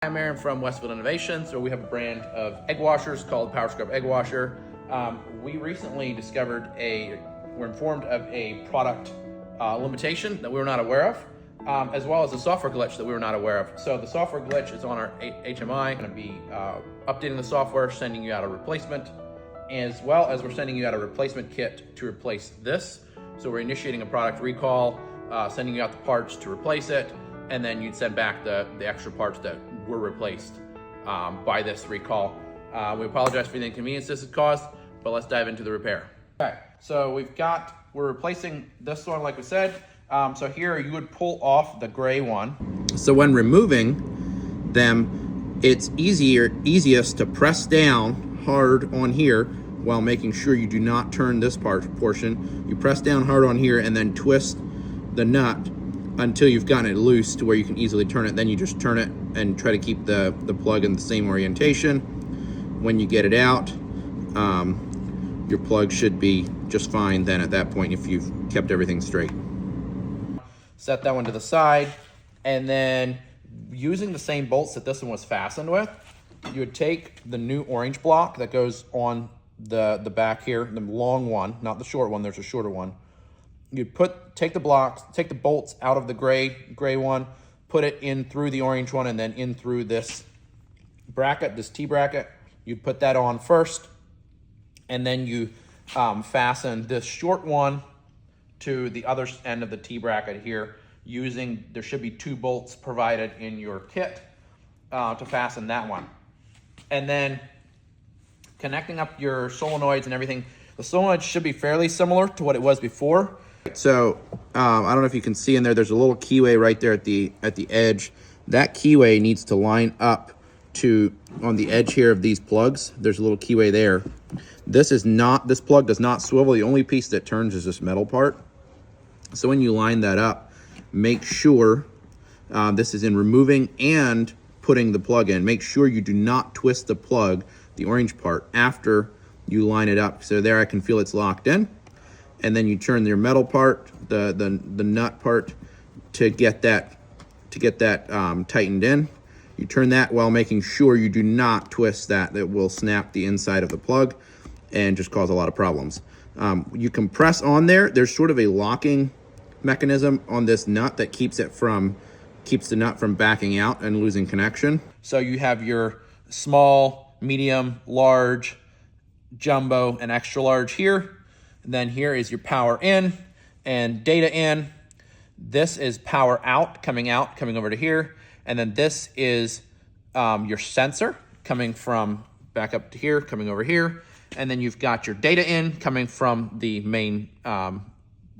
I'm Aaron from Westfield Innovation. So we have a brand of egg washers called PowerScrub Egg Washer. We recently we're informed of a product limitation that we were not aware of, as well as a software glitch that we were not aware of. So the software glitch is on our HMI. Going to be updating the software, sending you out a replacement, as well as we're sending you out a replacement kit to replace this. So we're initiating a product recall, sending you out the parts to replace it, and then you'd send back the extra parts that were replaced by this recall. We apologize for the inconvenience this has caused, but let's dive into the repair. Okay, so we're replacing this one like we said. So here you would pull off the gray one. So when removing them, it's easiest to press down hard on here while making sure you do not turn this portion. You press down hard on here and then twist the nut until you've gotten it loose to where you can easily turn it. Then you just turn it and try to keep the plug in the same orientation. When you get it out, your plug should be just fine then at that point if you've kept everything straight. Set that one to the side, and then using the same bolts that this one was fastened with, you would take the new orange block that goes on the back here, the long one, not the short one, there's a shorter one. You'd take the bolts out of the gray one, put it in through the orange one, and then in through this bracket, this T bracket. You'd put that on first, and then you fasten this short one to the other end of the T bracket here there should be 2 bolts provided in your kit to fasten that one. And then connecting up your solenoids and everything. The solenoid should be fairly similar to what it was before. So I don't know if you can see in there's a little keyway right there at the edge. That keyway needs to line up on the edge here of these plugs. There's a little keyway there. This plug does not swivel. The only piece that turns is this metal part. So when you line that up, make sure this is in removing and putting the plug in. Make sure you do not twist the plug, the orange part, after you line it up. So there I can feel it's locked in. And then you turn your metal part, the nut part, to get that tightened in. You turn that while making sure you do not twist that. That will snap the inside of the plug and just cause a lot of problems. You can press on there. There's sort of a locking mechanism on this nut that keeps the nut from backing out and losing connection. So you have your small, medium, large, jumbo, and extra large here. And then here is your power in and data in. This is power out, coming over to here. And then this is your sensor coming from back up to here, coming over here. And then you've got your data in coming from the main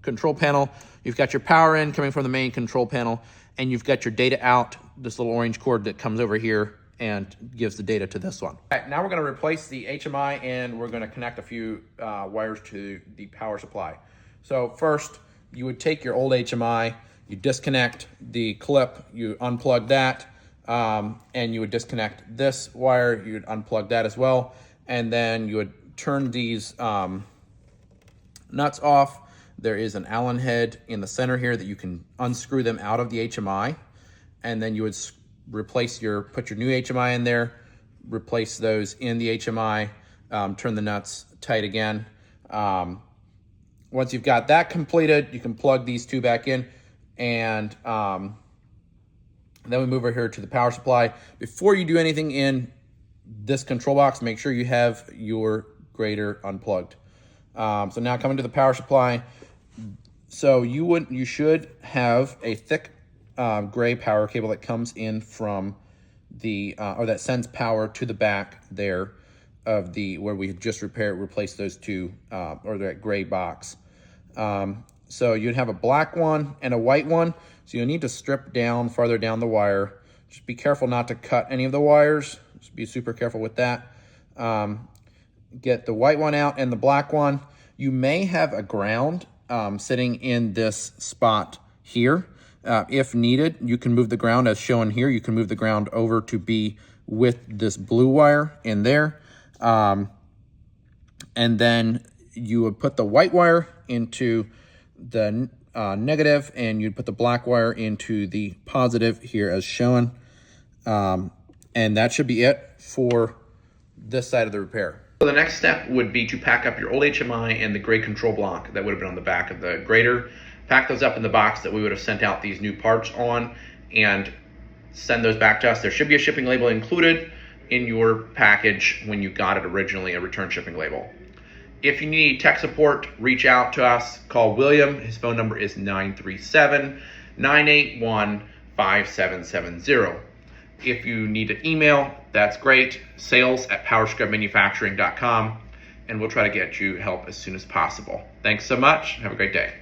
control panel. You've got your power in coming from the main control panel. And you've got your data out, this little orange cord that comes over here and gives the data to this one. All right, now we're going to replace the HMI and we're going to connect a few wires to the power supply. So first, you would take your old HMI, you disconnect the clip, you unplug that, and you would disconnect this wire, you would unplug that as well, and then you would turn these nuts off. There is an Allen head in the center here that you can unscrew them out of the HMI, and then you would put your new HMI in there, replace those in the HMI, turn the nuts tight again. Once you've got that completed, you can plug these 2 back in, and then we move over here to the power supply. Before you do anything in this control box, make sure you have your grater unplugged. So now coming to the power supply. So you should have a thick gray power cable that comes in from or that sends power to the back there of where we just replaced those 2, or that gray box. So you'd have a black one and a white one. So you'll need to strip down farther down the wire. Just be careful not to cut any of the wires. Just be super careful with that. Get the white one out and the black one. You may have a ground sitting in this spot here. If needed, you can move the ground as shown here. You can move the ground over to be with this blue wire in there. And then you would put the white wire into the negative, and you'd put the black wire into the positive here as shown. And that should be it for this side of the repair. So the next step would be to pack up your old HMI and the grade control block that would have been on the back of the grader. Pack those up in the box that we would have sent out these new parts on and send those back to us. There should be a shipping label included in your package when you got it originally, a return shipping label. If you need tech support, reach out to us. Call William. His phone number is 937-981-5770. If you need an email, that's great. sales@powerscrubmanufacturing.com, and we'll try to get you help as soon as possible. Thanks so much. Have a great day.